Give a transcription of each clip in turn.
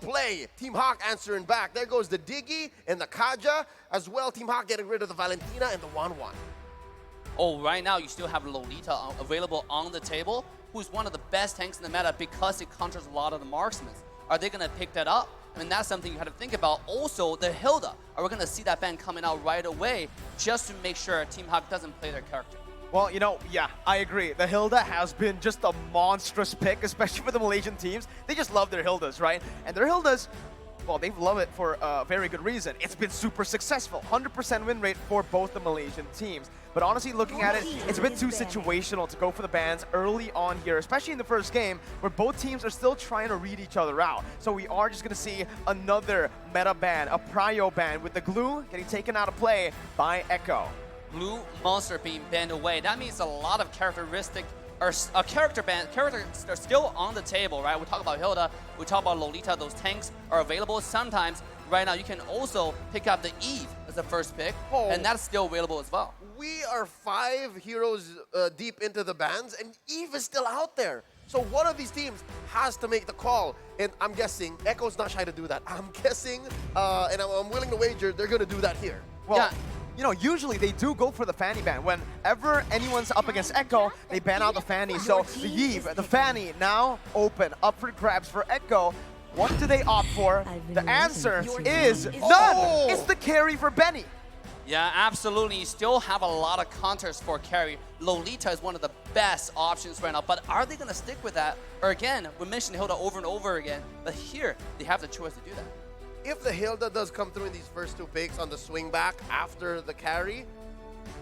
the play. Team Hawk answering back. There goes the Diggy and the Kaja. As well, Team Hawk getting rid of the Valentina and the Wanwan. Oh, right now you still have Lolita available on the table, who's one of the best tanks in the meta because it counters a lot of the marksmen. Are they going to pick that up? I mean, that's something you have to think about. Also, the Hilda. Are we going to see that ban coming out right away just to make sure Team Hawk doesn't play their character? Well, you know, yeah, I agree. The Hilda has been just a monstrous pick, especially for the Malaysian teams. They just love their Hildas, right? And their Hildas, well, they love it for a very good reason. It's been super successful. 100% win rate for both the Malaysian teams. But honestly, looking at it, it's a bit too situational to go for the bans early on here, especially in the first game, where both teams are still trying to read each other out. So we are just going to see another meta ban, a prio ban, with the glue getting taken out of play by Echo. Blue monster being banned away. That means a lot of characteristic or characters are still on the table, right? We talk about Hilda, we talk about Lolita. Those tanks are available. Sometimes right now you can also pick up the Eve as the first pick, and that's still available as well. We are 5 heroes deep into the bans, and Eve is still out there. So one of these teams has to make the call, and I'm guessing Echo's not shy to do that. I'm guessing, and I'm willing to wager they're going to do that here. Well, yeah. You know, usually they do go for the Fanny ban. Whenever anyone's up against Echo, they ban out the Fanny. So the Eve, the Fanny, now open, up for grabs for Echo. What do they opt for? The answer is none. It's the carry for Benny. Yeah, absolutely. You still have a lot of counters for carry. Lolita is one of the best options right now, but are they going to stick with that? Or again, we mentioned Hilda over and over again, but here they have the choice to do that. If the Hilda does come through in these first 2 picks on the swing back after the carry,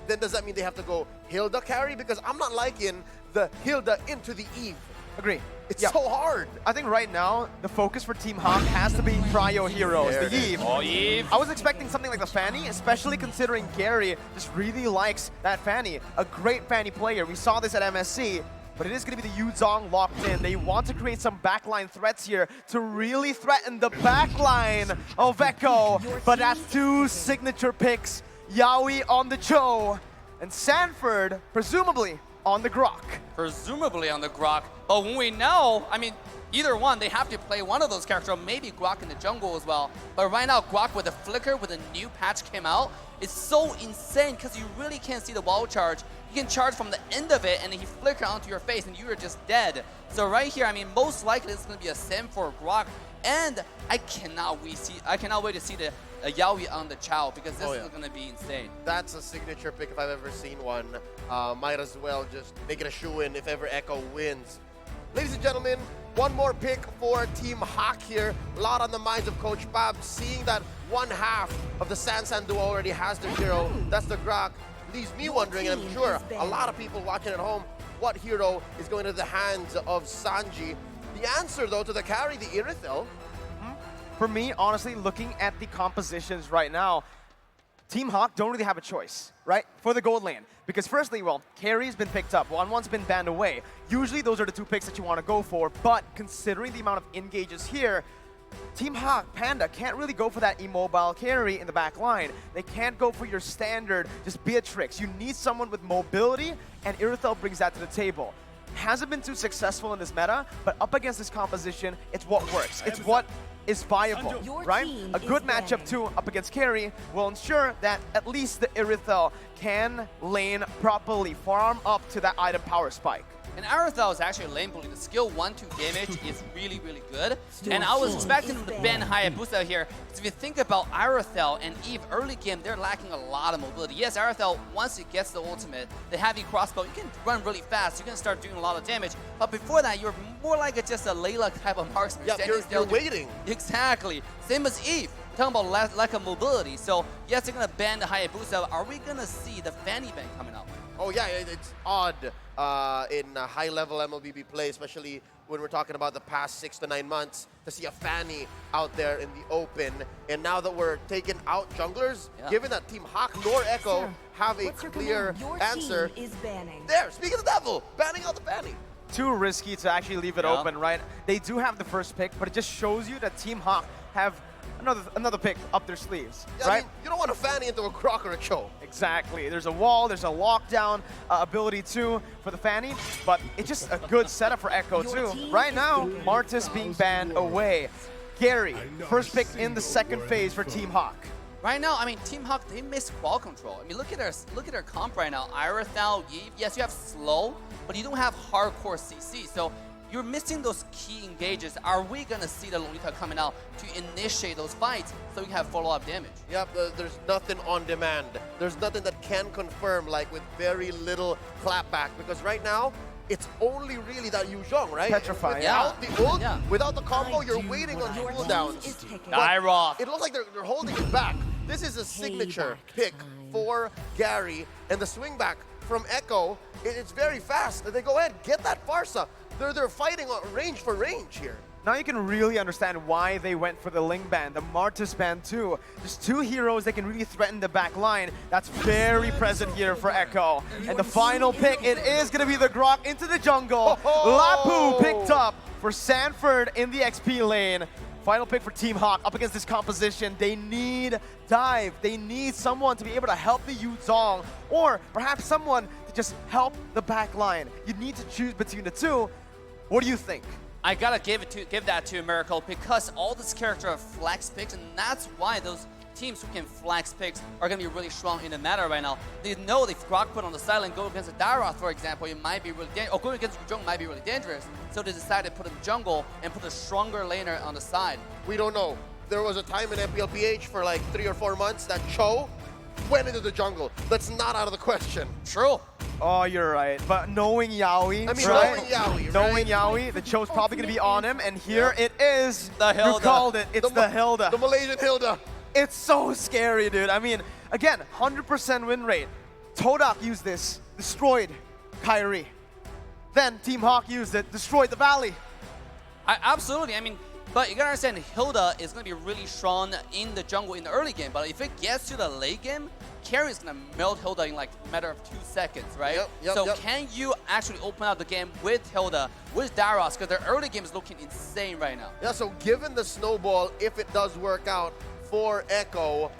then does that mean they have to go Hilda carry? Because I'm not liking the Hilda into the Eve. Agree. It's so hard. I think right now, the focus for Team Hawk has to be prio heroes, the Eve. Oh, Eve. I was expecting something like the Fanny, especially considering Gary just really likes that Fanny. A great Fanny player. We saw this at MSC. But it is going to be the Yuzong locked in. They want to create some backline threats here to really threaten the backline of Echo. But that's 2 signature picks. Yaoi on the Cho, and Sanford, presumably, on the Grok. Presumably on the Grok. But when we know, I mean, either one, they have to play one of those characters, or maybe Grok in the jungle as well. But right now, Grok with the flicker, with a new patch came out, it's so insane because you really can't see the wall charge. You can charge from the end of it, and then he flicker onto your face, and you are just dead. So right here, I mean, most likely it's going to be a sim for Grok, and I cannot wait to see the Yaoi on the Chow, because this is going to be insane. That's a signature pick if I've ever seen one. Might as well just make it a shoe-in if ever Echo wins. Ladies and gentlemen, one more pick for Team Hawk here. A lot on the minds of Coach Bab, seeing that one half of the Sansan duo already has their hero. That's the Grok. Leaves me wondering, and I'm sure a lot of people watching at home, what hero is going to the hands of Sanji. The answer, though, to the carry, the Irithel. For me, honestly, looking at the compositions right now, Team Hawk don't really have a choice, right, for the gold lane. Because firstly, well, carry's been picked up, Wanwan's been banned away. Usually those are the 2 picks that you want to go for, but considering the amount of engages here, Team Hawk, Panda can't really go for that immobile carry in the back line. They can't go for your standard, just Beatrix. You need someone with mobility, and Irithel brings that to the table. Hasn't been too successful in this meta, but up against this composition, it's what works. It's what is viable, right? A good matchup too up against carry will ensure that at least the Irithel can lane properly, farm up to that item power spike. And Irithel is actually lane bully. The skill 1-2 damage is really, really good. And I was expecting him to ban Hayabusa here. Because if you think about Irithel and Eve early game, they're lacking a lot of mobility. Yes, Irithel, once it gets the ultimate, the heavy crossbow, you can run really fast. You can start doing a lot of damage. But before that, you're more like just a Layla type of marksman. Yeah, you're waiting. Exactly. Same as Eve. Talking about lack of mobility. So, yes, they're going to ban the Hayabusa. Are we going to see the Fanny ban coming up? Oh, yeah, it's odd in high-level MLBB play, especially when we're talking about the past 6 to 9 months, to see a Fanny out there in the open. And now that we're taking out junglers, given that Team Hawk nor Echo have a clear answer, there, speak of the devil, banning out the Fanny. Too risky to actually leave it open, right? They do have the first pick, but it just shows you that Team Hawk have another pick up their sleeves, yeah, right? I mean, you don't want to Fanny into a Grok or a Cho. Exactly. There's a wall, there's a lockdown ability too for the Fanny, but it's just a good setup for Echo too. Right now, Martis being banned away. Gary, first pick in the second phase for Team Hawk. Right now, I mean, Team Hawk, they miss ball control. I mean, look at their comp right now. Iris now, yes, you have slow, but you don't have hardcore CC. So you're missing those key engages. Are we gonna see the Lolita coming out to initiate those fights so we can have follow-up damage? Yep, there's nothing on demand. There's nothing that can confirm, like with very little clapback, because right now, it's only really that Yu Zhong, right? Petrified, Without the ult, Yeah. without the combo, you're waiting on cooldowns. Dyroth. It looks like they're holding it back. This is a signature pick for Gary, and the swing back from Echo, it's very fast. They go ahead, get that Farsa. They're fighting on range for range here. Now you can really understand why they went for the Ling Band, the Martis Band too. Just two heroes that can really threaten the back line. That's very present here for Echo. And the final pick, it is going to be the Grok into the jungle. Lapu picked up for Sanford in the XP lane. Final pick for Team Hawk up against this composition. They need dive. They need someone to be able to help the Yu Zhong, or perhaps someone to just help the back line. You need to choose between the two. What do you think? I gotta give that to Miracle, because all this character are flex picks, and that's why those teams who can flex picks are gonna be really strong in the meta right now. They know if Grok put on the side and go against a Dyroth, for example, it might be really dangerous, or going against Jung might be really dangerous. So they decided to put in jungle and put a stronger laner on the side. We don't know. There was a time in MPLPH for like 3 or 4 months that Cho went into the jungle. That's not out of the question. True. Oh, you're right. But knowing Yaoi, I mean, right? knowing Yaoi, right? Knowing Yaoi, the Cho's probably going to be on him, and here it is. The Hilda. You called it. It's the Hilda. The Malaysian Hilda. It's so scary, dude. I mean, again, 100% win rate. Todak used this, destroyed Kyrie. Then Team Hawk used it, destroyed the Valley. Absolutely. I mean, but you gotta understand, Hilda is gonna be really strong in the jungle in the early game. But if it gets to the late game, Carry is gonna melt Hilda in like a matter of 2 seconds, right? So can you actually open up the game with Hilda, with Dyroth? Because their early game is looking insane right now. Yeah, so given the snowball, if it does work out for Echo,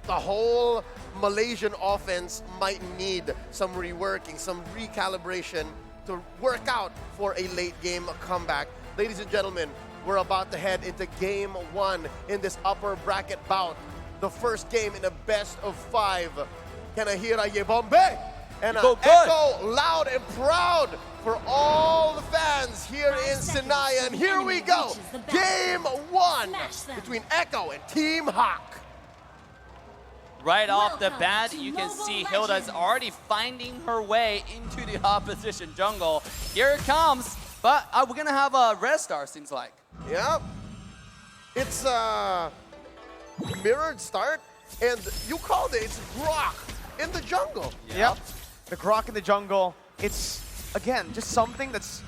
the whole Malaysian offense might need some reworking, some recalibration to work out for a late game comeback. Ladies and gentlemen, we're about to head into game 1 in this upper bracket bout. The first game in a best of 5. Kanahira Yebombe and Echo loud and proud for all the fans here in Sinai. And here we go, game 1 between Echo and Team Hawk. Right off the bat, you can see Hilda is already finding her way into the opposition jungle. Here it comes, but we're gonna have a red star, seems like. Yep. It's a mirrored start, and you called it, it's Grok in the jungle. Yep. The Grok in the jungle, it's, again, just something that's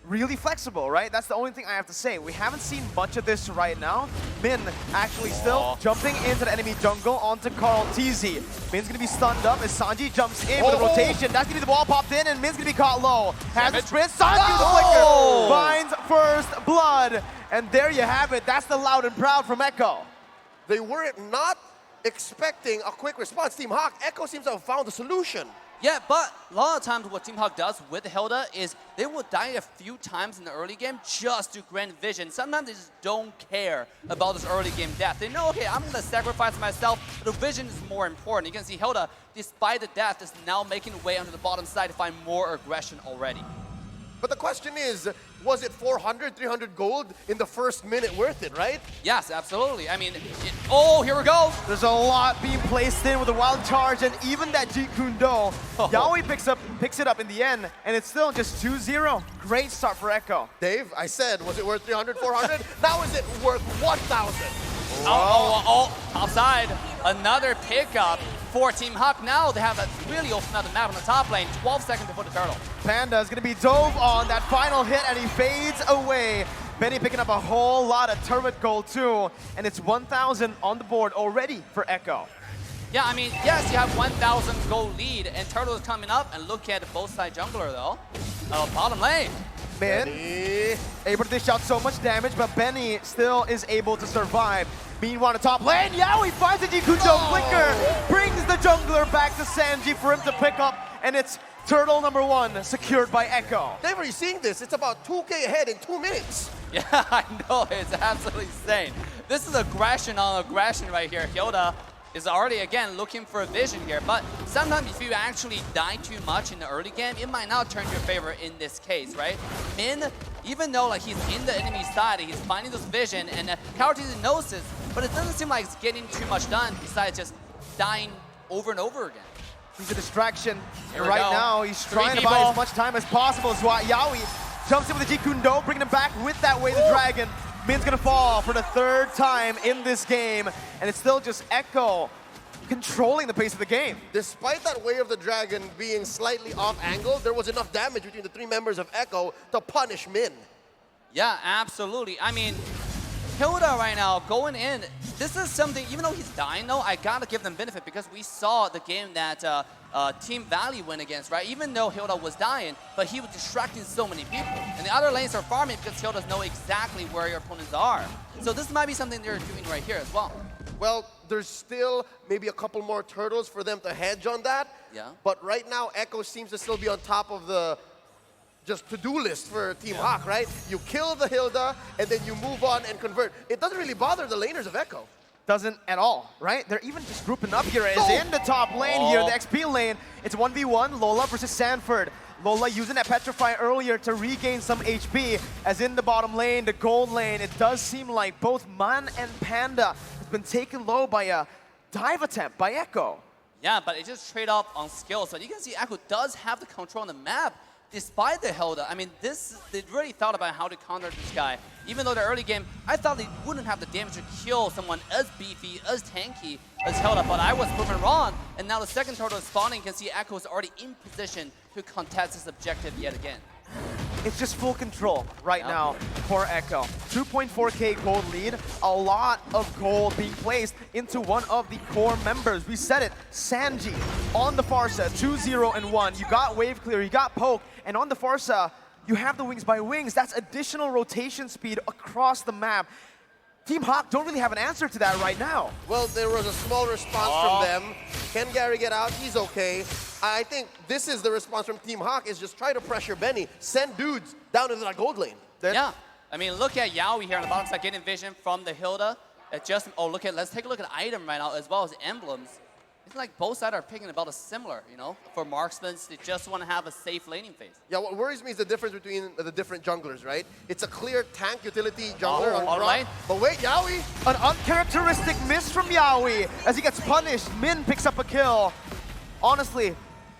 really flexible, right? That's the only thing I have to say. We haven't seen much of this right now. Min actually still jumping into the enemy jungle onto Carl TZ. Min's gonna be stunned up as Sanji jumps in with a rotation. That's gonna be the wall popped in, and Min's gonna be caught low. Has a sprint, Sanji the flicker, finds first blood. And there you have it. That's the loud and proud from Echo. They weren't not expecting a quick response. Team Hawk, Echo seems to have found a solution. Yeah, but a lot of times what Team Hawk does with Hilda is they will die a few times in the early game just to grant vision. Sometimes they just don't care about this early game death. They know, okay, I'm going to sacrifice myself, but the vision is more important. You can see Hilda, despite the death, is now making her way onto the bottom side to find more aggression already. But the question is, was it 400, 300 gold in the first minute worth it, right? Yes, absolutely. I mean, oh, here we go. There's a lot being placed in with a wild charge, and even that Jeet Kune Do. Yaoi picks it up in the end, and it's still just 2-0. Great start for Echo. Dave, I said, was it worth 300, 400? Now is it worth 1,000? Outside, another pickup for Team Hawk. Now they have really opened up the map on the top lane. 12 seconds before the turtle. Panda is going to be dove on that final hit, and he fades away. Benny picking up a whole lot of turret gold too, and it's 1,000 on the board already for Echo. Yeah, I mean, yes, you have 1,000 gold lead, and Turtle is coming up, and look at both side jungler though. Bottom lane. Min able to dish out so much damage, but Benny still is able to survive. Meanwhile, on the top lane, Yaoi finds the Jeet Kune Do flicker, brings the jungler back to Sanji for him to pick up, and it's turtle number 1 secured by Echo. Dave, are you seeing this? It's about 2K ahead in 2 minutes. Yeah, I know, it's absolutely insane. This is aggression on aggression right here. Hilda is already, again, looking for a vision here. But sometimes if you actually die too much in the early game, it might not turn to your favor in this case, right? Min, even though like he's in the enemy side, he's finding this vision, and Karatese knows this, but it doesn't seem like it's getting too much done besides just dying over and over again. He's a distraction. Here And we right go. now, he's Three trying to buy people. as much time as possible. As Yaoi jumps in with the G Kundo, bringing him back with that Way the Dragon. Min's gonna fall for the third time in this game, and it's still just Echo controlling the pace of the game. Despite that Way of the Dragon being slightly off angle, there was enough damage between the 3 members of Echo to punish Min. Yeah, absolutely. I mean, Hilda right now going in, this is something, even though he's dying though, I gotta give them benefit because we saw the game that Team Valley went against, right? Even though Hilda was dying, but he was distracting so many people. And the other lanes are farming because Hildas know exactly where your opponents are. So this might be something they're doing right here as well. Well, there's still maybe a couple more turtles for them to hedge on that. Yeah. But right now, Echo seems to still be on top of the just to-do list for Team Hawk, right? You kill the Hilda, and then you move on and convert. It doesn't really bother the laners of Echo. Doesn't at all, right? They're even just grouping up here as Oh. in the top lane here, the XP lane. It's 1v1, Lola versus Sanford. Lola using that Petrify earlier to regain some HP, as in the bottom lane, the gold lane, it does seem like both Man and Panda has been taken low by a dive attempt by Echo. Yeah, but it just trade off on skills. But you can see Echo does have the control on the map despite the Hilda. I mean, they really thought about how to counter this guy. Even though the early game, I thought they wouldn't have the damage to kill someone as beefy, as tanky as Hilda, but I was proven wrong. And now the second turtle is spawning. You can see Echo is already in position to contest this objective yet again. It's just full control right Yeah. now for Echo. 2.4k gold lead, a lot of gold being placed into one of the core members. We said it, Sanji on the Farsa, 2-0 and 1. You got wave clear, you got poke, and on the Farsa, you have the wings by wings. That's additional rotation speed across the map. Team Hawk don't really have an answer to that right now. Well, there was a small response from them. Can Gary get out? He's okay. I think this is the response from Team Hawk, is just try to pressure Benny. Send dudes down into that gold lane. Yeah, I mean, look at Yaoi here on the bottom side getting vision from the Hilda. It just, let's take a look at item right now as well as emblems. It's like both sides are picking about a similar, you know, for marksmen. They just want to have a safe laning phase. Yeah, what worries me is the difference between the different junglers, right? It's a clear tank utility jungler on all Grok. right. But wait, Yaoi, An uncharacteristic miss from Yaoi as he gets punished. Min picks up a kill. Honestly,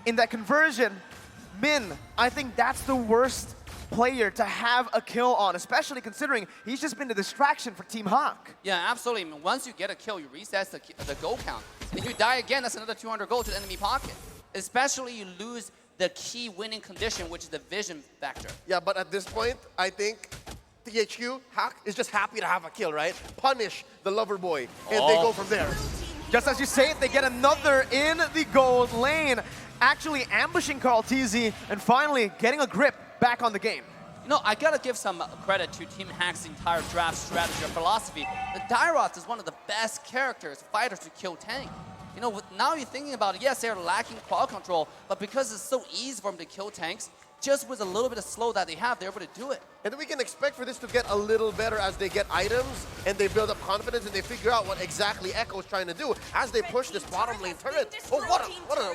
in that conversion, Min, I think that's the worst player to have a kill on, especially considering he's just been a distraction for Team Hawk. Yeah, absolutely. I mean, once you get a kill, you reset the gold count. If you die again, that's another 200 gold to the enemy pocket. Especially you lose the key winning condition, which is the vision factor. yeah, but at this point, I think THQ, Hack, is just happy to have a kill, right? Punish the lover boy, and they go from there. Just as you say it, they get another in the gold lane, actually ambushing Karatese and finally getting a grip back on the game. You know, I gotta give some credit to Team Hack's entire draft strategy or philosophy. The Dairoth is one of the best characters, fighters to kill tank. You know, now you're thinking about it, yes, they're lacking quad control, but because it's so easy for them to kill tanks, just with a little bit of slow that they have, they're able to do it. And then we can expect for this to get a little better as they get items and they build up confidence and they figure out what exactly Echo is trying to do as they push this bottom lane turret. Oh,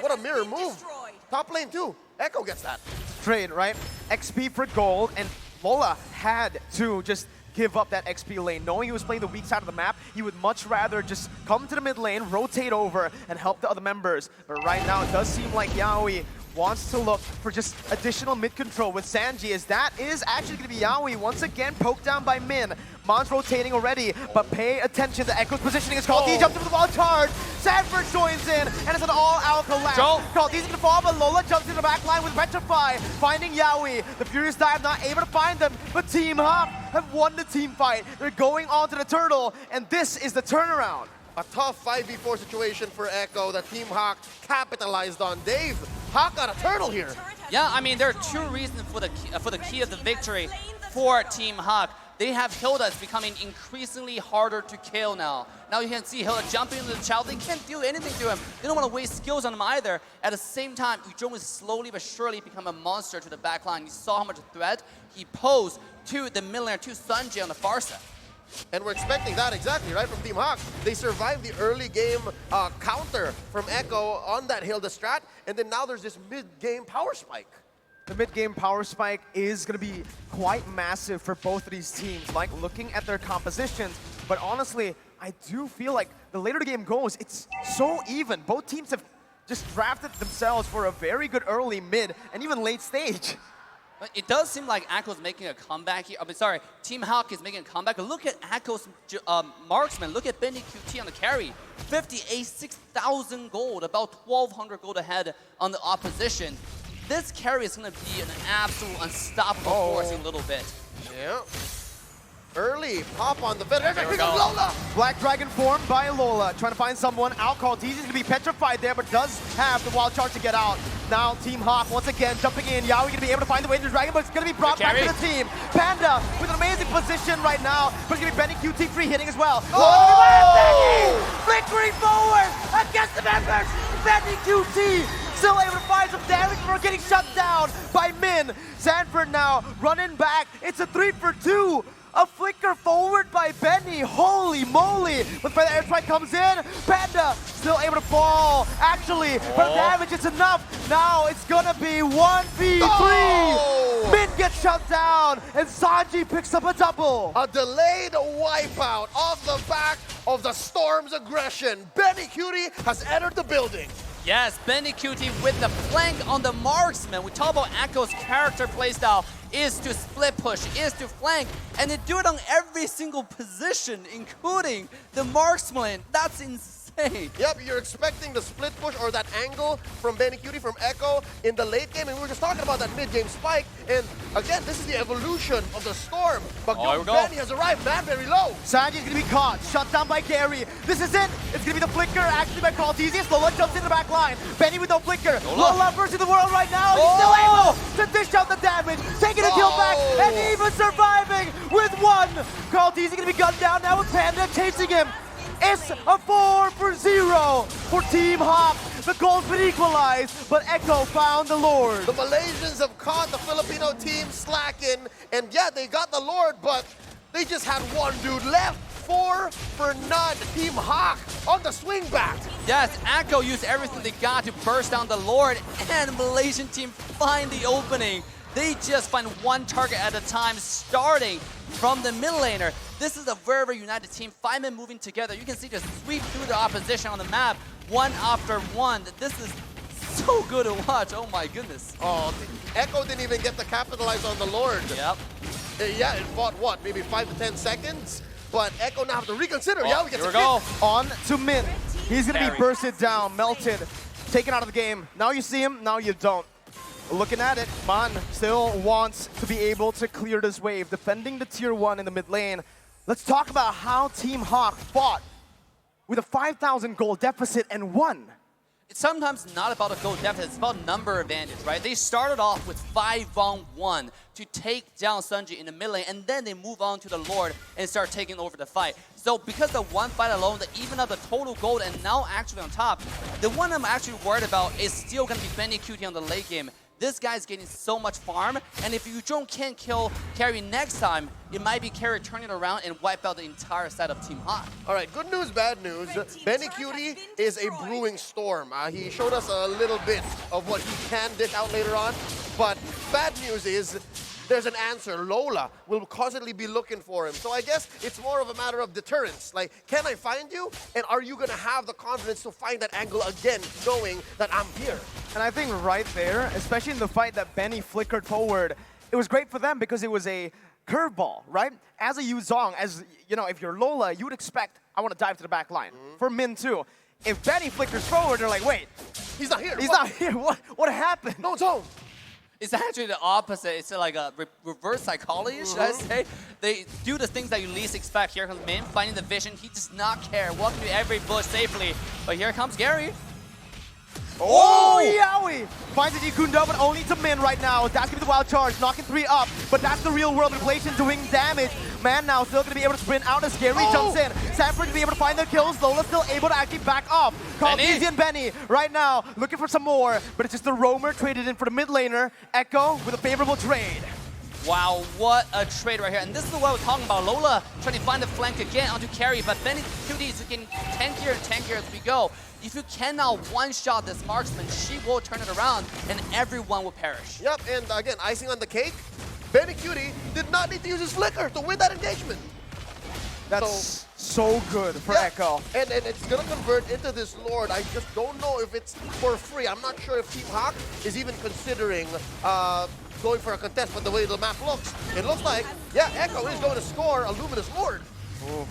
what a mirror move. Top lane too. Echo gets that. Trade, right? XP for gold, and Lola had to just give up that XP lane. Knowing he was playing the weak side of the map, he would much rather just come to the mid lane, rotate over, and help the other members. But right now, it does seem like Yaoi wants to look for just additional mid control with Sanji, as that is actually going to be Yaoi once again poked down by Min. Mon's rotating already, but pay attention to Echo's positioning. It's called D jumps into the wall charge. Sanford joins in, and it's an all-out collapse. Called D's gonna fall, but Lola jumps into the back line with Petrify, finding Yaoi. The Furious Dive not able to find them, but Team Hawk have won the team fight. They're going on to the turtle, and this is the turnaround. A tough 5v4 situation for Echo that Team Hawk capitalized on. Dave, Hawk got a turtle here. Yeah, I mean, there are two reasons for the key of the victory for Team Hawk. They have Hilda is becoming increasingly harder to kill now. Now you can see Hilda jumping into the child. They can't do anything to him. They don't want to waste skills on him either. At the same time, Ujong is slowly but surely become a monster to the back line. You saw how much threat he posed to the mid laner, to Sanji on the far side. And we're expecting that exactly, right, from Team Hawk. They survived the early game counter from Echo on that Hilda strat, and then now there's this mid-game power spike. The mid-game power spike is going to be quite massive for both of these teams, like looking at their compositions. But honestly, I do feel like the later the game goes, it's so even. Both teams have just drafted themselves for a very good early, mid, and even late stage. It does seem like Echo's making a comeback here. I mean, sorry, Team Hawk is making a comeback. Look at Echo's marksman. Look at Benny QT on the carry. 58, 6,000 gold, about 1,200 gold ahead on the opposition. This carry is going to be an absolute unstoppable force in a little bit. Yeah. Early pop on the veteran. There we Here go. comes Lola. Black Dragon formed by Lola, trying to find someone out. Caldeezy is going to be petrified there, but does have the wild charge to get out. Now Team Hawk once again jumping in. Yaoi going to be able to find the way to the Dragon, but it's going to be brought back to the team. Panda with an amazing position right now, but it's going to be Benny QT free hitting as well. Flickering forward against the members. Benny QT still able to find some damage before getting shut down by Min. Sanford now running back. It's a 3-for-2. A flicker forward by Benny. Holy moly. When the airstrike comes in, Panda still able to fall. Actually, for the damage, it's enough. Now it's gonna be 1v3. Min gets shut down, and Sanji picks up a double. A delayed wipeout off the back of the Storm's aggression. Benny Cutie has entered the building. Yes, Benny QT with the flank on the marksman. We talk about Echo's character playstyle is to split push, is to flank, and they do it on every single position, including the marksman. That's insane. Yep, you're expecting the split push or that angle from Benny Cutie from Echo in the late game, and we were just talking about that mid-game spike, and again, this is the evolution of the Storm. But Benny has arrived, man, very low. Sanji's gonna be caught, shut down by Gary. This is it. It's gonna be the flicker actually by Caldeezy. Lola jumps in the back line. Benny with no flicker. Lola versus the world right now. He's still able to dish out the damage, taking a kill back, and even surviving with one. Caldeezy gonna be gunned down now with Panda chasing him. It's a 4-for-0 for Team Hawk. The goal's been equalized, but Echo found the Lord. The Malaysians have caught the Filipino team slacking, and yeah, they got the Lord, but they just had one dude left. 4 for none. Team Hawk on the swing back. Yes, Echo used everything they got to burst down the Lord, and the Malaysian team find the opening. They just find one target at a time, starting from the mid laner. This is a very, very united team. 5 men moving together. You can see just sweep through the opposition on the map, one after one. This is so good to watch. Oh my goodness. Oh, Echo didn't even get to capitalize on the Lord. Yep. Yeah, it fought what, maybe 5 to 10 seconds? But Echo now have to reconsider. Yeah, we get here we go. On to Min. He's gonna be Carry. bursted down, melted, taken out of the game. Now you see him, now you don't. Looking at it, Man still wants to be able to clear this wave, defending the tier 1 in the mid lane. Let's talk about how Team Hawk fought with a 5,000 gold deficit and won. It's sometimes not about a gold deficit, it's about number advantage, right? They started off with 5-on-1 to take down Sanji in the mid lane, and then they move on to the Lord and start taking over the fight. So because the one fight alone, they even up the total gold and now actually on top, the one I'm actually worried about is still going to be Benny QT on the late game. This guy's getting so much farm, and if you can't kill Carry next time, it might be Carry turning around and wipe out the entire side of Team Hawk. All right, good news, bad news. Benny Cutie is a brewing storm. He showed us a little bit of what he can dish out later on, but bad news is there's an answer. Lola will constantly be looking for him. So I guess it's more of a matter of deterrence. Like, can I find you? And are you going to have the confidence to find that angle again, knowing that I'm here? And I think right there, especially in the fight that Benny flickered forward, it was great for them because it was a curveball, right? As a Yuzong, as you know, if you're Lola, you would expect, I want to dive to the back line. For Min too. If Benny flickers forward, they're like, wait, he's not here. He's not here. What happened? No, it's home. It's actually the opposite. It's like a reverse psychology, should I say? They do the things that you least expect. Here comes Min, finding the vision. He does not care. Walking through every bush safely. But here comes Gary. Oh, Yaoi! Finds the Kundo, but only to Min right now. That's gonna be the wild charge, knocking 3 up. But that's the real world inflation doing damage. Man now still gonna be able to sprint out as Gary jumps in. Sanford gonna be able to find the kills. Lola still able to actually back off. Caldeezy and Benny right now looking for some more, but it's just the roamer traded in for the mid laner. Echo with a favorable trade. Wow, what a trade right here. And this is what we're talking about. Lola trying to find the flank again onto carry, but Benny QD is getting tankier and tankier as we go. If you cannot one-shot this marksman, she will turn it around and everyone will perish. Yep, and again, icing on the cake, Benny Cutie did not need to use his flicker to win that engagement. That's so good for yeah, Echo. And it's gonna convert into this Lord. I just don't know if it's for free. I'm not sure if Team Hawk is even considering going for a contest, but the way the map looks, it looks like, yeah, Echo is going to score a Luminous Lord. Ooh.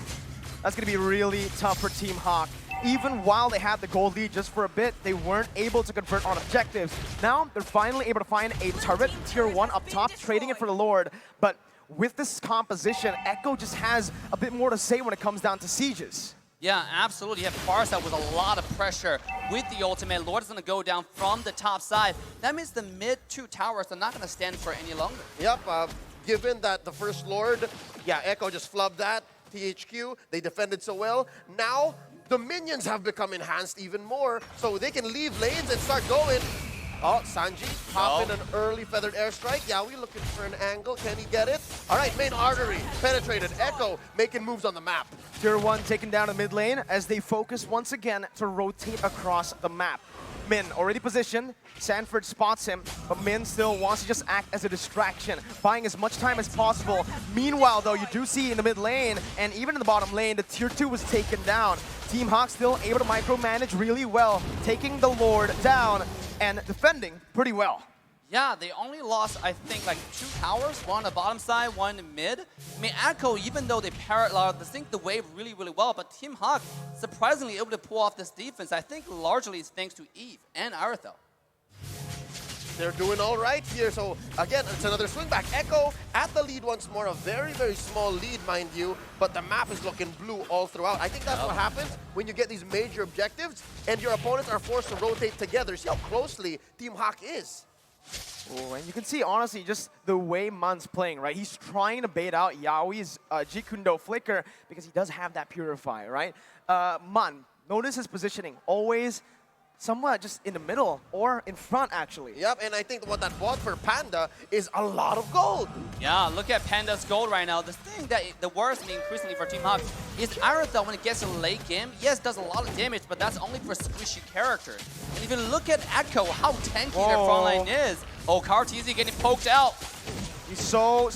That's going to be really tough for Team Hawk. Even while they had the gold lead just for a bit, they weren't able to convert on objectives. Now, they're finally able to find a turret tier 1 up top, trading it for the Lord. But with this composition, Echo just has a bit more to say when it comes down to sieges. Yeah, absolutely. You have Farsight with a lot of pressure with the ultimate. Lord is going to go down from the top side. That means the mid 2 towers are not going to stand for any longer. Yep, given that the first Lord, yeah, Echo just flubbed that. THQ, they defended so well. Now, the minions have become enhanced even more, so they can leave lanes and start going. Oh, Sanji popping an early feathered airstrike. Yeah, we're looking for an angle. Can he get it? All right, main artery penetrated. Echo making moves on the map. Tier 1 taken down to mid lane as they focus once again to rotate across the map. Min already positioned. Sanford spots him, but Min still wants to just act as a distraction, buying as much time as possible. Meanwhile, though, you do see in the mid lane and even in the bottom lane, the tier 2 was taken down. Team Hawk still able to micromanage really well, taking the Lord down and defending pretty well. Yeah, they only lost, I think, like 2 towers, one on the bottom side, one in the mid. I mean, Echo, even though they sync the wave really, really well, but Team Hawk surprisingly able to pull off this defense. I think largely it's thanks to Eve and Arathel. They're doing all right here. So again, it's another swing back. Echo at the lead once more. A very, very small lead, mind you, but the map is looking blue all throughout. I think that's what happens when you get these major objectives and your opponents are forced to rotate together. See how closely Team Hawk is. Oh, and you can see, honestly, just the way Man's playing, right? He's trying to bait out Yaoi's Jikundo flicker because he does have that Purify, right? Man, notice his positioning. Always somewhat just in the middle or in front, actually. Yep, and I think what that bought for Panda is a lot of gold. Yeah, look at Panda's gold right now. The thing that the worries me increasingly for Team Hawk is Arathel, when it gets to late game, yes, does a lot of damage, but that's only for squishy characters. And if you look at Echo, how tanky their front line is. Oh, Karteezy getting poked out. He's so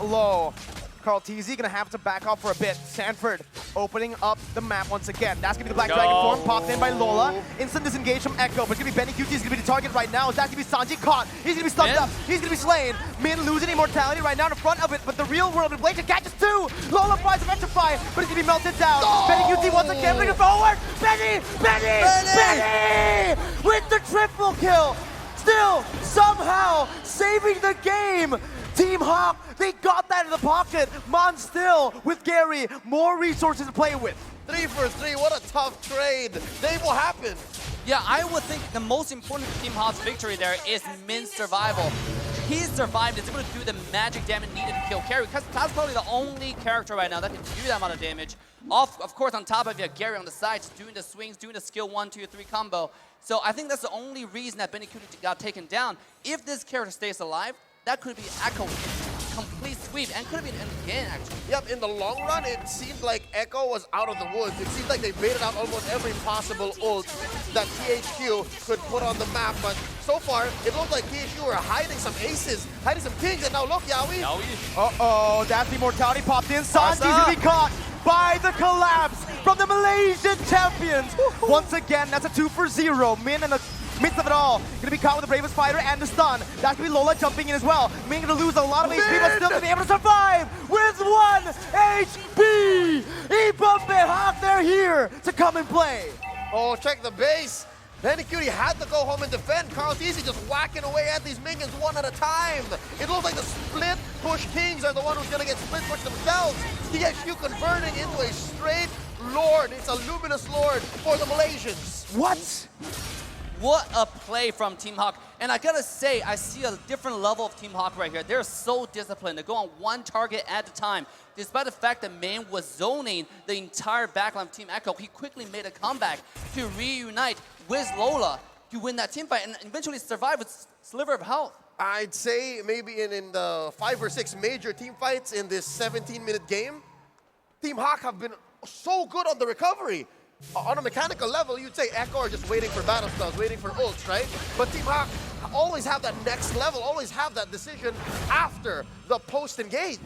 low. Karteezy gonna have to back off for a bit. Sanford opening up the map once again. That's gonna be the Black Dragon form, popped in by Lola. Instant disengage from Echo, but it's gonna be Benny QT is gonna be the target right now. That's gonna be Sanji caught. He's gonna be stunned up. He's gonna be slain. Min losing immortality right now in front of it, but the real world inflation catches 2. Lola tries to rectify, but he's gonna be melted down. Benny QT once again bringing forward. Benny with the triple kill. Still somehow saving the game. Team Hawk, they got that in the pocket. Mon still with Gary, more resources to play with. 3 for 3, what a tough trade. Dave, what happened? Yeah, I would think the most important Team Hawk's victory there is Min's survival. He survived, is able to do the magic damage needed to kill Carry, because that's probably the only character right now that can do that amount of damage. Of course, on top of you have Gary on the side, just doing the swings, doing the skill 1, 2, 3 combo. So I think that's the only reason that Benny Kuti got taken down. If this character stays alive, that could be Echo complete sweep and could have been again, actually. Yep, in the long run, it seemed like Echo was out of the woods. It seemed like they baited out almost every possible ult that THQ could put on the map, but so far, it looked like THQ were hiding some aces, hiding some kings, and now look, Yaoi. Uh-oh, that's the immortality popped in. Sanji's gonna be caught by the collapse from the Malaysian champions. Once again, that's a 2 for 0. Min and the midst of it all, gonna be caught with the bravest fighter and the stun. That's gonna be Lola jumping in as well. Min gonna lose a lot of HP, but still gonna be able to survive with 1 HP. Ibumbe Hawk, they're here to come and play. Oh, check the base. Benny Cutie had to go home and defend. Karteezy just whacking away at these minions one at a time. It looks like the split push kings are the one who's gonna get split pushed themselves. THQ converting into a straight Lord. It's a luminous Lord for the Malaysians. What a play from Team Hawk. And I gotta say, I see a different level of Team Hawk right here. They're so disciplined. They go on 1 target at a time. Despite the fact that Main was zoning the entire backline of Team Echo, he quickly made a comeback to reunite with Lola to win that team fight and eventually survive with Sliver of Health. I'd say maybe in the 5 or 6 major team fights in this 17-minute game, Team HAQ have been so good on the recovery. On a mechanical level, you'd say Echo are just waiting for battle spells, waiting for ults, right? But Team HAQ always have that next level, always have that decision after the post-engage.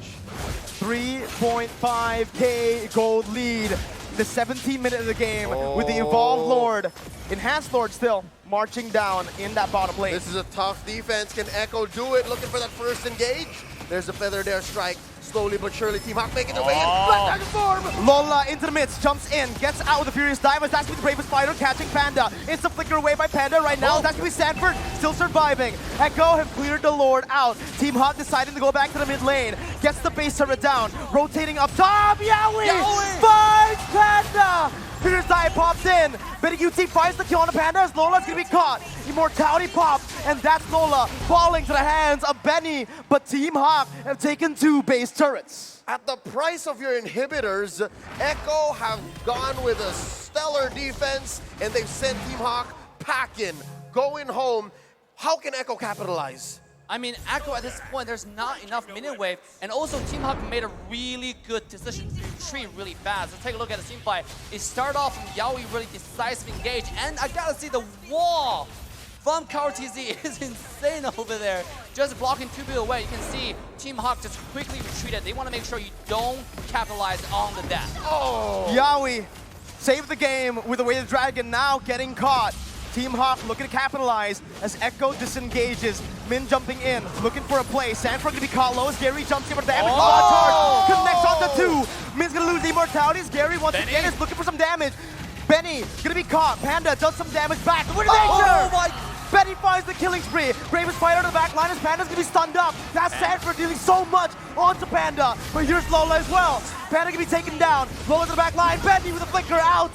3.5k gold lead. The 17th minute of the game with the Evolved Lord, Enhanced Lord still marching down in that bottom lane. This is a tough defense. Can Echo do it? Looking for that first engage. There's a feather there, strike. Slowly but surely, Team HAQ making their way in. Black Dragon form! Lola into the midst, jumps in, gets out with a Furious Dive. That's going to be the bravest fighter, catching Panda. Instant flicker away by Panda right now. That's going to be Sanford, still surviving. Echo have cleared the Lord out. Team HAQ deciding to go back to the mid lane. Gets the base turret down, rotating up top. Yaoi finds Panda! Furious Dive pops in. Betty UT finds the kill on the Panda as Lola's going to be caught. Immortality pops, and that's Lola falling to the hands of Benny. But Team HAQ have taken 2 base turrets. At the price of your inhibitors, Echo have gone with a stellar defense, and they've sent Team HAQ packing, going home. How can Echo capitalize? I mean, Echo at this point, there's not enough minion wave, and also Team HAQ made a really good decision to retreat really fast. Let's take a look at the team fight. It started off from Yaoi really decisive engage, and I gotta see the wall from KRTZ is insane over there. Just blocking 2 people away, you can see Team HAQ just quickly retreated. They want to make sure you don't capitalize on the death. Oh! Yaoi saved the game with the Weighted Dragon now getting caught. Team HAQ looking to capitalize as Echo disengages. Min jumping in, looking for a play. Sanford gonna be caught low as Gary jumps in for damage. Charge connects on the 2. Min's gonna lose the immortality as Gary once again is looking for some damage. Benny gonna be caught. Panda does some damage back. The nature! Benny finds the killing spree. Bravest fighter to the back line as Panda's gonna be stunned up. That's Sanford dealing so much onto Panda. But here's Lola as well. Panda gonna be taken down. Lola to the back line. Benny with a flicker out.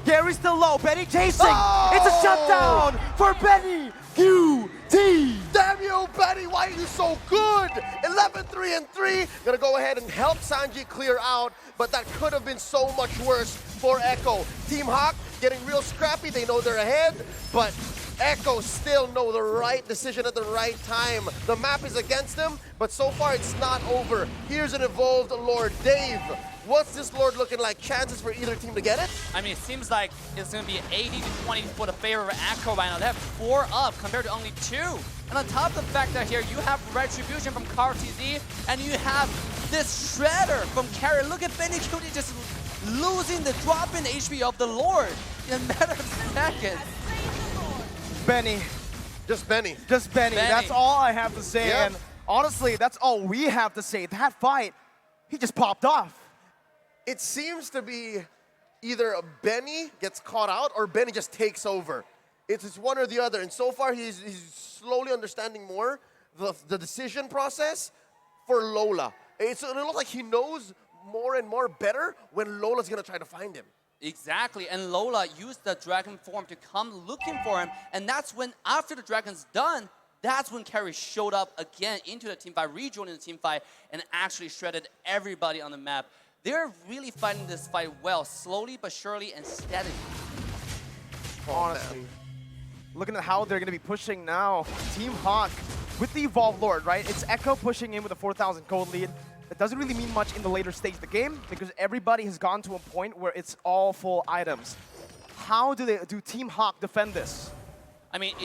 Gary's still low. Benny chasing. It's a shutdown for Benny QT. Damn you, Benny, why are you so good? 11-3-3. Gonna go ahead and help Sanji clear out, but that could have been so much worse for Echo. Team HAQ getting real scrappy. They know they're ahead, but Echo still know the right decision at the right time. The map is against them, but so far it's not over. Here's an Evolved Lord. Dave, what's this Lord looking like? Chances for either team to get it? I mean, it seems like it's going to be 80-20 for the favor of Echo right now. They have 4 up compared to only 2. And on top of the fact that here you have Retribution from KRTZ, and you have this Shredder from Carrier. Look at Benny QT just losing the drop-in HP of the Lord in a matter of seconds. Benny. Just Benny. Just Benny. That's all I have to say. Yep. And honestly, that's all we have to say. That fight, he just popped off. It seems to be either Benny gets caught out or Benny just takes over. It's one or the other. And so far, he's slowly understanding more the decision process for Lola. It looks like he knows more and more better when Lola's going to try to find him. Exactly, and Lola used the dragon form to come looking for him, and that's when, after the dragon's done, that's when Carrie showed up again into the team fight, rejoining the team fight, and actually shredded everybody on the map. They're really fighting this fight well, slowly but surely and steadily. Honestly, looking at how they're going to be pushing now. Team HAQ with the Evolved Lord, right? It's Echo pushing in with a 4,000 gold lead. It doesn't really mean much in the later stage of the game because everybody has gone to a point where it's all full items. How do Team HAQ defend this? I mean,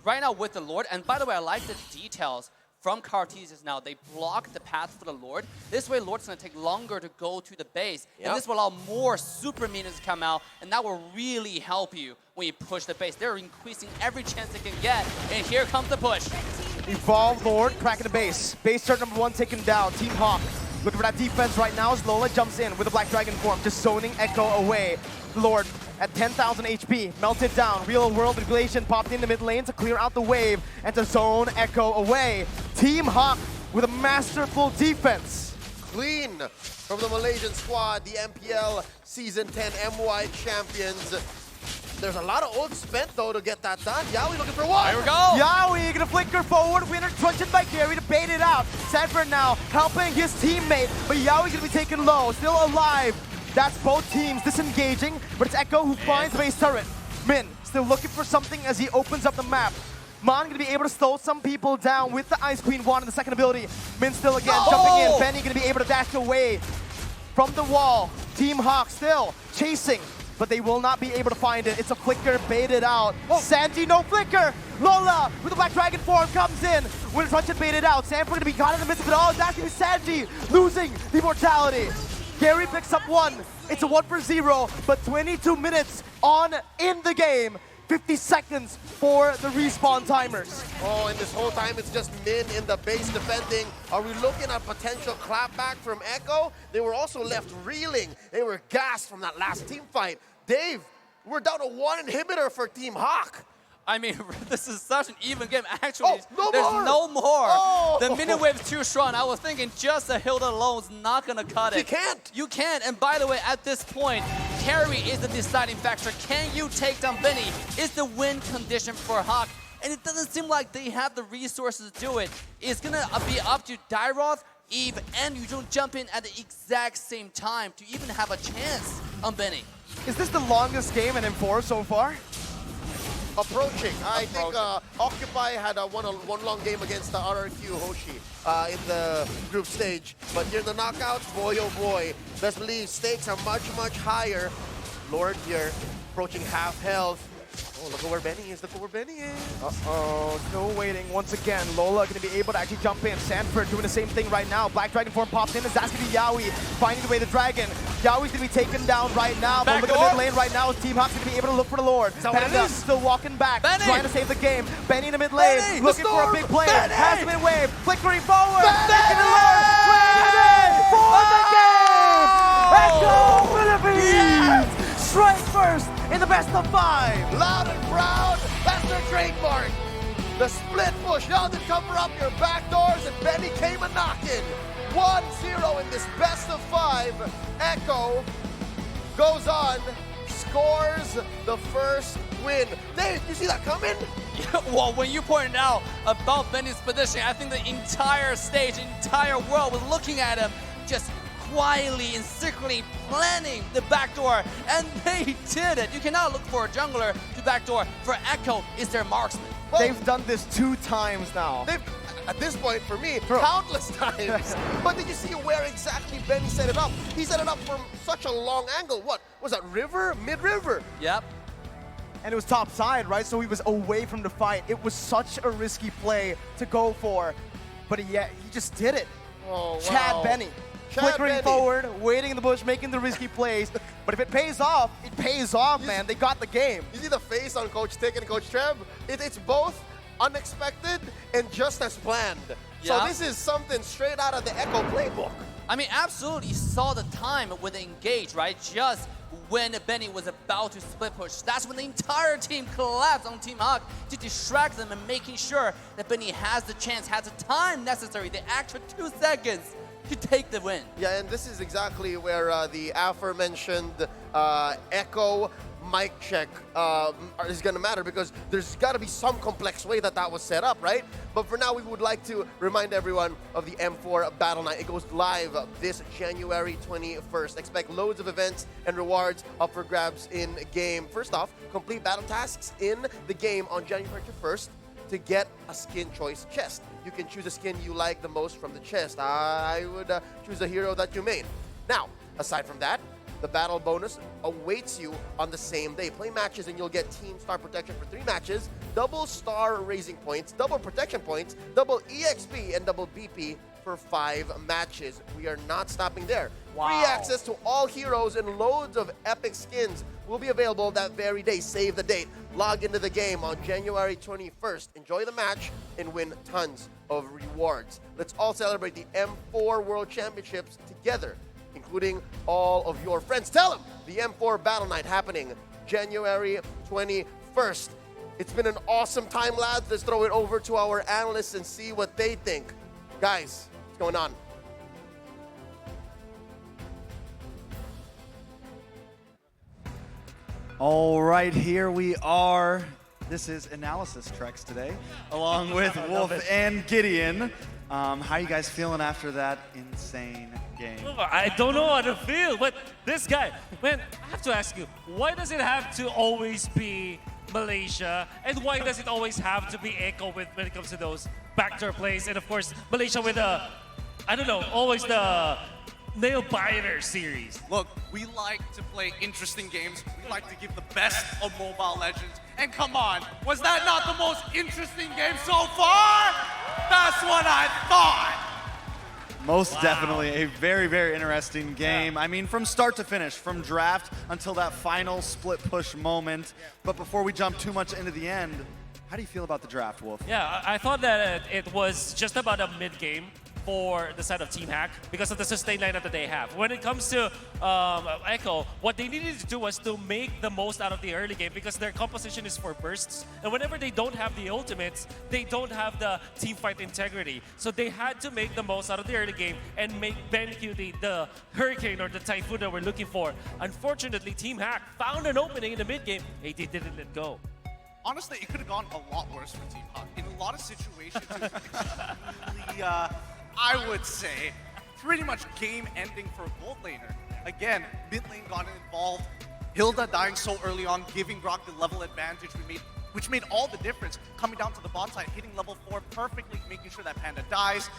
right now with the Lord, and by the way, I like the details from KRTZ now. They block the path for the Lord. This way, Lord's going to take longer to go to the base. Yep. And this will allow more super minions to come out, and that will really help you when you push the base. They're increasing every chance they can get, and here comes the push. Evolved Lord cracking the base. Base turret number 1 taken down. Team HAQ looking for that defense right now as Lola jumps in with a Black Dragon form, just zoning Echo away. Lord at 10,000 HP, melted down. Real world manipulation popped in the mid lane to clear out the wave and to zone Echo away. Team HAQ with a masterful defense. Clean from the Malaysian squad, the MPL Season 10 MY champions. There's a lot of ult spent, though, to get that done. Yaoi looking for one. Here we go. Yaoi gonna flicker forward. Winner truncheon by Gary to bait it out. Sanford now helping his teammate, but Yaoi's gonna be taken low. Still alive. That's both teams disengaging, but it's Echo who finds base turret. Min still looking for something as he opens up the map. Mon gonna be able to slow some people down with the Ice Queen wand and the second ability. Min still again jumping in. Benny gonna be able to dash away from the wall. Team Hawk still chasing, but they will not be able to find it. It's a flicker baited out. Sanji, no flicker. Lola with the Black Dragon form comes in. With a truncheon baited out. Sanford gonna be caught in the midst of it all. It's actually Sanji losing the immortality. Gary picks up 1. It's a 1 for 0, but 22 minutes on in the game. 50 seconds for the respawn timers. Oh, and this whole time it's just Min in the base defending. Are we looking at potential clapback from Echo? They were also left reeling. They were gassed from that last team fight. Dave, we're down to 1 inhibitor for Team Hawk. I mean, this is such an even game. Actually, no there's more. no more. Oh. The minute wave's too strong. I was thinking just a Hilda alone is not going to cut it. You can't. You can't. And by the way, at this point, carry is the deciding factor. Can you take down Benny? Is the win condition for Hawk. And it doesn't seem like they have the resources to do it. It's going to be up to Dairoth, Eve, and you don't jump in at the exact same time to even have a chance on Benny. Is this the longest game in M4 so far? Approaching. I think Occupy had one long game against the RRQ Hoshi in the group stage. But here in the knockouts, boy oh boy, best believe stakes are much, much higher. Lord here, approaching half health. Oh, look at where Benny is, look at where Benny is. Uh-oh, no waiting once again. Lola gonna be able to actually jump in. Sanford doing the same thing right now. Black Dragon form pops in, and that's gonna be Yaoi finding the way the dragon. Yaoi's gonna be taken down right now, but look at the mid lane right now. Team Hawk's gonna be able to look for the Lord. Panda still walking back, trying to save the game. Benny in the mid lane, looking for a big play. Has the mid wave, flickering forward. Taking the Lord, ready for the game! Echo Philippines! Strike first in the best of 5. Loud and proud, that's their trademark. The split push, now they cover up your back doors, and Benny came a-knocking. 1-0 in this best of 5. Echo goes on, scores the first win. Dave, you see that coming? Yeah, well, when you pointed out about Benny's position, I think the entire stage, the entire world was looking at him just quietly and secretly planning the backdoor, and they did it. You cannot look for a jungler to backdoor. For Echo, is their marksman. Well, they've done this 2 times now. They've, at this point, for me, countless times. But did you see where exactly Benny set it up? He set it up from such a long angle. What was that, river? Mid-river? Yep. And it was top side, right? So he was away from the fight. It was such a risky play to go for, but he just did it. Oh, wow. Chad Benny. Flickering forward, waiting in the bush, making the risky plays. But if it pays off, it pays off, man. They got the game. You see the face on Coach Tick and Coach Treb? It's both unexpected and just as planned. So this is something straight out of the Echo playbook. I mean, absolutely saw the time with the engage, right? Just when Benny was about to split push. That's when the entire team collapsed on Team Hawk to distract them and making sure that Benny has the chance, has the time necessary, the extra 2 seconds to take the win. Yeah, and this is exactly where the aforementioned Echo mic check is going to matter, because there's got to be some complex way that was set up, right? But for now, we would like to remind everyone of the M4 Battle Night. It goes live this January 21st. Expect loads of events and rewards up for grabs in game. First off, complete battle tasks in the game on January 21st to get a skin choice chest. You can choose a skin you like the most from the chest. I would choose a hero that you made. Now, aside from that, the battle bonus awaits you on the same day. Play matches and you'll get team star protection for 3 matches, double star raising points, double protection points, double EXP, and double BP for 5 matches. We are not stopping there. Wow. Free access to all heroes and loads of epic skins will be available that very day. Save the date. Log into the game on January 21st. Enjoy the match and win tons of rewards. Let's all celebrate the M4 World Championships together, including all of your friends. Tell them the M4 Battle Night happening January 21st. It's been an awesome time, lads. Let's throw it over to our analysts and see what they think. Guys, what's going on? All right, here we are. This is Analysis Treks today, along with Wolf and Gideon. How are you guys feeling after that insane game? I don't know how to feel, but this guy, man, I have to ask you, why does it have to always be Malaysia, and why does it always have to be Echo when it comes to those backdoor plays? And of course, Malaysia with I don't know, always the nail biter series. Look, we like to play interesting games. We like to give the best of Mobile Legends. And come on, was that not the most interesting game so far? That's what I thought. Most definitely a very, very interesting game. I mean, from start to finish, from draft until that final split push moment. But before we jump too much into the end, how do you feel about the draft, Wolf? Yeah, I thought that it was just about a mid-game for the side of Team Hack because of the sustain lineup that they have. When it comes to Echo, what they needed to do was to make the most out of the early game because their composition is for bursts. And whenever they don't have the ultimates, they don't have the team fight integrity. So they had to make the most out of the early game and make BenQ the Hurricane or the Typhoon that we're looking for. Unfortunately, Team Hack found an opening in the mid game. They didn't let go. Honestly, it could have gone a lot worse for Team Hawk. In a lot of situations, it was extremely, I would say, pretty much game-ending for a gold laner. Again, mid lane got involved. Hilda dying so early on, giving Grok the level advantage, which made all the difference. Coming down to the bot side, hitting level 4 perfectly, making sure that Panda dies.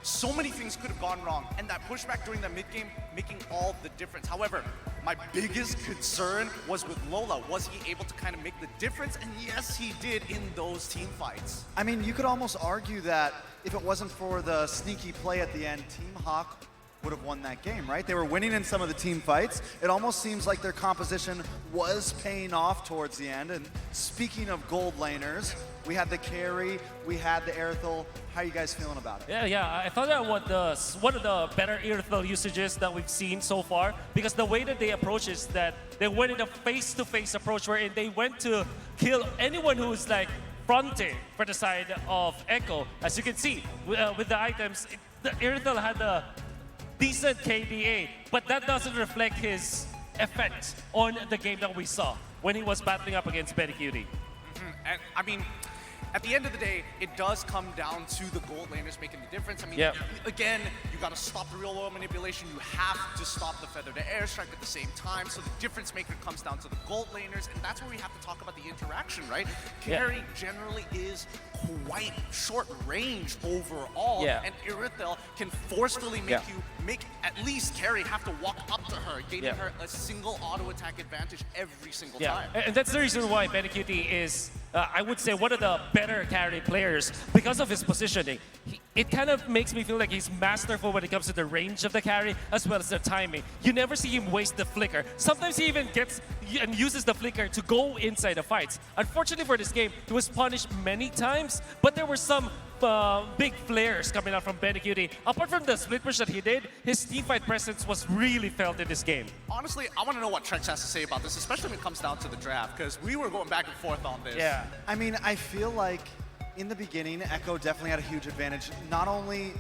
So many things could have gone wrong, and that pushback during that mid-game making all the difference. However, my biggest concern was with Lola. Was he able to kind of make the difference? And yes, he did in those team fights. I mean, you could almost argue that if it wasn't for the sneaky play at the end, Team Hawk would have won that game, right? They were winning in some of the team fights. It almost seems like their composition was paying off towards the end. And speaking of gold laners, we had the carry, we had the Aerithal. How are you guys feeling about it? Yeah. I thought that one of the better Aerithal usages that we've seen so far, because the way that they approach is that they went in a face-to-face approach wherein they went to kill anyone who's like fronting for the side of Echo. As you can see, with the items, the Aerithal had a decent KDA, but that doesn't reflect his effect on the game that we saw when he was battling up against BenQ. And I mean, at the end of the day, it does come down to the gold laners making the difference. I mean, again, you got to stop the real world manipulation. You have to stop the feather to airstrike at the same time. So the difference maker comes down to the gold laners, and that's where we have to talk about the interaction, right? Carry generally is quite short range overall, and Aerithal can forcefully make you at least carry have to walk up to her, giving her a single auto attack advantage every single time. And that's the reason why BenQ is, I would say, one of the better carry players because of his positioning. It kind of makes me feel like he's masterful when it comes to the range of the carry as well as the timing. You never see him waste the flicker. Sometimes he even gets and uses the flicker to go inside the fights. Unfortunately for this game, he was punished many times, but there were some big flares coming out from BenQ. Apart from the split push that he did, his teamfight presence was really felt in this game. Honestly, I want to know what Trex has to say about this, especially when it comes down to the draft, because we were going back and forth on this. Yeah. I mean, I feel like in the beginning, Echo definitely had a huge advantage, not only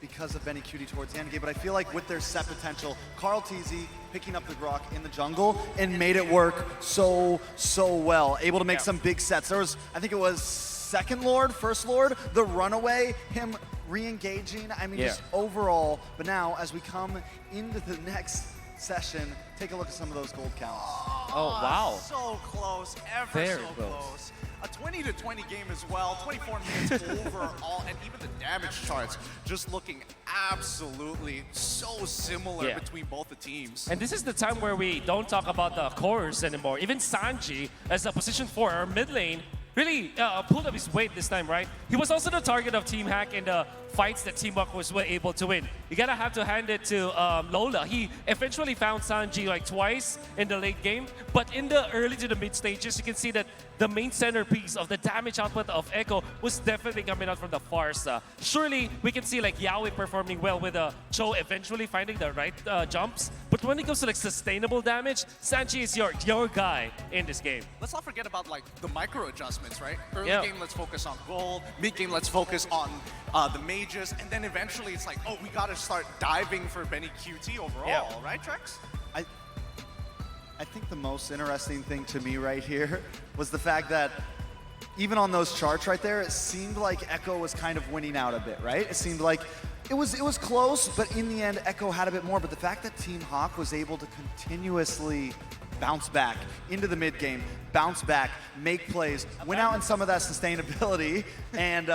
because of BenQ towards the end game, but I feel like with their set potential, Carl TZ picking up the Grok in the jungle and made it work so well. Able to make some big sets. There was, I think it was second Lord, first Lord, the runaway, him re-engaging, I mean, just overall. But now, as we come into the next session, take a look at some of those gold counts. Oh, wow. So close, ever so close. A 20-20 game as well, 24 minutes overall, and even the damage charts just looking absolutely so similar between both the teams. And this is the time where we don't talk about the cores anymore. Even Sanji, as a position 4 or mid lane, really pulled up his weight this time, right? He was also the target of Team Hack in the fights that Team Hack was able to win. You gotta have to hand it to Lola. He eventually found Sanji like twice in the late game, but in the early to the mid stages, you can see that the main centerpiece of the damage output of Echo was definitely coming out from the Farsa. Surely we can see like Yaoi performing well with Cho eventually finding the right jumps, but when it comes to like sustainable damage, Sanji is your guy in this game. Let's not forget about like the micro adjustments, right? Early game, let's focus on gold. Mid game, let's focus on the mages, and then eventually it's like, oh, we gotta start diving for BenQ overall, right, Trex? I think the most interesting thing to me right here was the fact that even on those charts right there, it seemed like Echo was kind of winning out a bit, right? It seemed like it was close, but in the end, Echo had a bit more. But the fact that Team Hawk was able to continuously bounce back into the mid game, bounce back, make plays, win out in some of that sustainability, and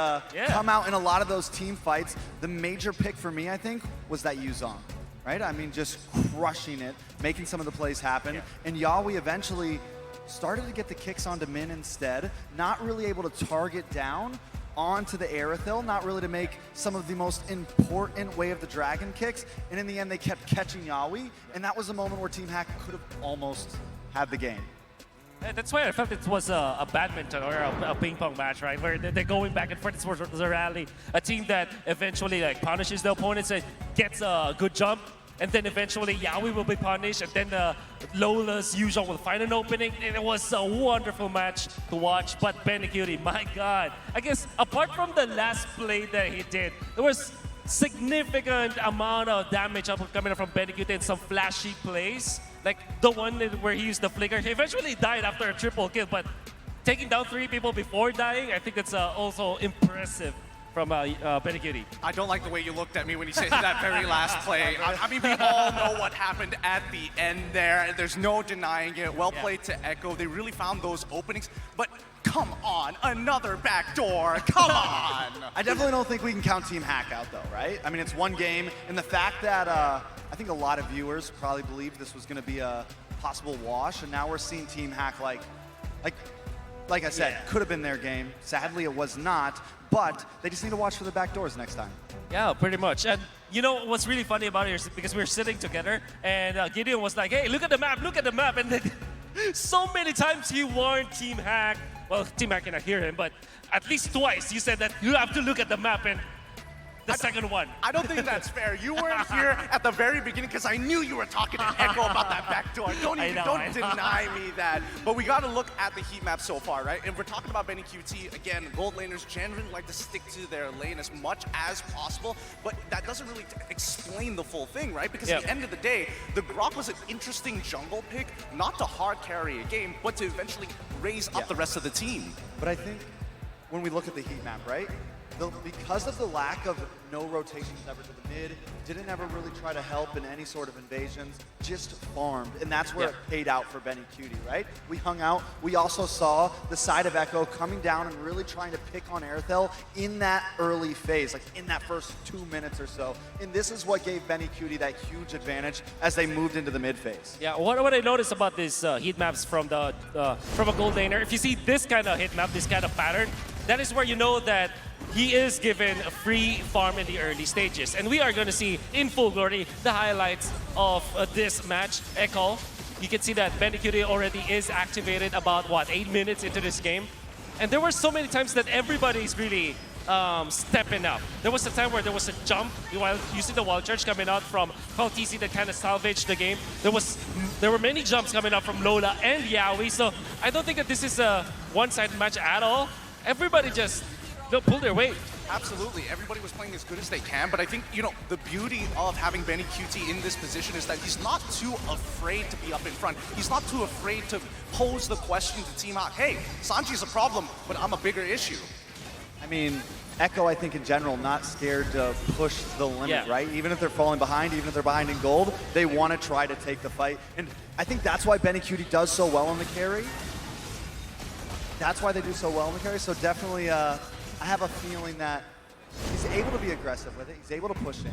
come out in a lot of those team fights. The major pick for me, I think, was that Yuzong, right? I mean, just crushing it, making some of the plays happen, and Yawi eventually started to get the kicks onto Min instead, not really able to target down onto the Aerithil, not really to make some of the most important Way of the Dragon kicks, and in the end they kept catching Yawi, and that was a moment where Team Hack could have almost had the game. Yeah, that's why I felt it was a badminton or a ping pong match, right? Where they're going back and forth. This was a rally, a team that eventually like punishes the opponents and gets a good jump, and then eventually Yawi will be punished, and then Lola's Yuzong will find an opening, and it was a wonderful match to watch. But BeniCutie, my God, I guess apart from the last play that he did, there was significant amount of damage coming up from BeniCutie and some flashy plays. Like the one where he used the flicker. He eventually died after a triple kill, but taking down 3 people before dying, I think that's also impressive from BeniCutie. I don't like the way you looked at me when you said that very last play. I mean, we all know what happened at the end there. There's no denying it. Well played to Echo. They really found those openings. But come on, another backdoor. Come on. I definitely don't think we can count Team Hack out though, right? I mean, it's one game, and the fact that I think a lot of viewers probably believed this was going to be a possible wash, and now we're seeing Team Hack like I said, could have been their game. Sadly, it was not, but they just need to watch for the backdoors next time. Yeah, pretty much. And you know what's really funny about it is because we were sitting together, and Gideon was like, hey, look at the map, and then so many times he warned Team Hack. Well, Team Hack cannot hear him, but at least twice you said that you have to look at the map, and the second one. I don't think that's fair. You weren't here at the very beginning because I knew you were talking to Echo about that backdoor. Don't deny me that. But we got to look at the heat map so far, right? And we're talking about BeniCutie. Again, gold laners generally like to stick to their lane as much as possible, but that doesn't really explain the full thing, right? Because at the end of the day, the Grok was an interesting jungle pick, not to hard carry a game, but to eventually raise up the rest of the team. But I think when we look at the heat map, right? Because of the lack of no rotations ever to the mid, didn't ever really try to help in any sort of invasions, just farmed. And that's where it paid out for BeniCutie, right? We hung out. We also saw the side of Echo coming down and really trying to pick on Aerithil in that early phase, like in that first 2 minutes or so. And this is what gave BeniCutie that huge advantage as they moved into the mid phase. Yeah, what I noticed about these heat maps from a gold laner, if you see this kind of heat map, this kind of pattern, that is where you know that he is given a free farm in the early stages. And we are going to see in full glory the highlights of this match. Echo, you can see that BeniCutie already is activated about, 8 minutes into this game. And there were so many times that everybody's really stepping up. There was a time where there was a jump while using the wall charge coming out from THQ that kind of salvaged the game. There were many jumps coming out from Lola and Yawi. So I don't think that this is a one-sided match at all. Everybody just pull their weight. Absolutely. Everybody was playing as good as they can, but I think, the beauty of having BeniCutie in this position is that he's not too afraid to be up in front. He's not too afraid to pose the question to Team Hack, hey, Sanji's a problem, but I'm a bigger issue. I mean, Echo, I think in general, not scared to push the limit, right? Even if they're falling behind, even if they're behind in gold, they want to try to take the fight. And I think that's why BeniCutie does so well on the carry. That's why they do so well in the carry. So definitely, I have a feeling that he's able to be aggressive with it. He's able to push in.